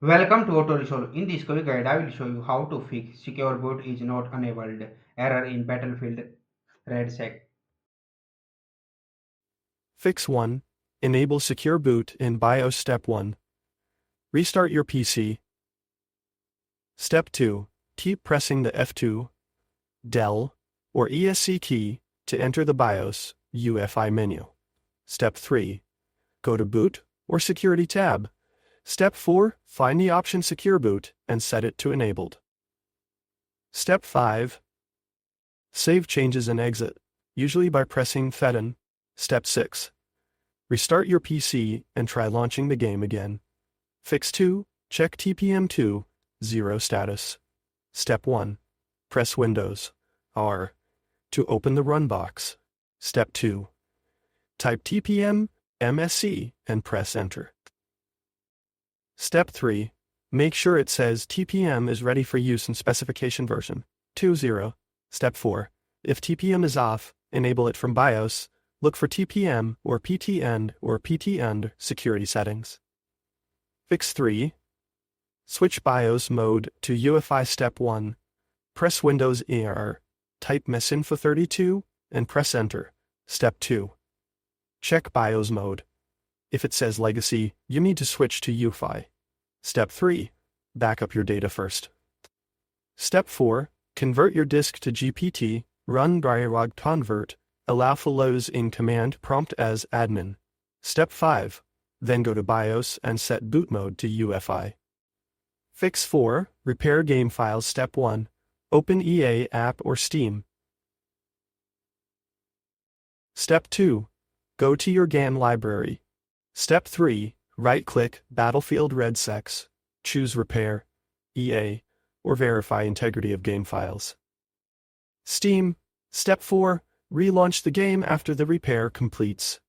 Welcome to Auto Resolve. In this quick guide, I will show you how to fix secure boot is not enabled error in Battlefield RedSec. Fix 1. Enable Secure Boot in BIOS. Step 1. Restart your PC. Step 2. Keep pressing the F2, Del, or ESC key to enter the BIOS UEFI menu. Step 3. Go to Boot or Security tab. Step 4. Find the option Secure Boot and set it to Enabled. Step 5. Save changes and exit, usually by pressing Fedon. Step 6. Restart your PC and try launching the game again. Fix 2. Check TPM2 0 status. Step 1. Press Windows R to open the run box. Step 2. Type TPM MSC and press Enter. Step 3. Make sure it says TPM is ready for use in specification version 2.0. Step 4. If TPM is off, enable it from BIOS. Look for TPM or PT-end or PT-end security settings. Fix 3. Switch BIOS mode to UEFI. Step 1. Press Windows ER, type mesinfo32, and press Enter. Step 2. Check BIOS mode. If it says Legacy, you need to switch to UEFI. Step 3. Backup your data first. Step 4. Convert your disk to GPT, run dialog convert, allow follows in command prompt as admin. Step 5. Then go to BIOS and set boot mode to UEFI. Fix 4. Repair game files. Step 1. Open EA app or Steam. Step 2. Go to your game library. Step 3. Right-click Battlefield RedSec. Choose Repair, EA, or Verify integrity of game files. Steam. Step 4. Relaunch the game after the repair completes.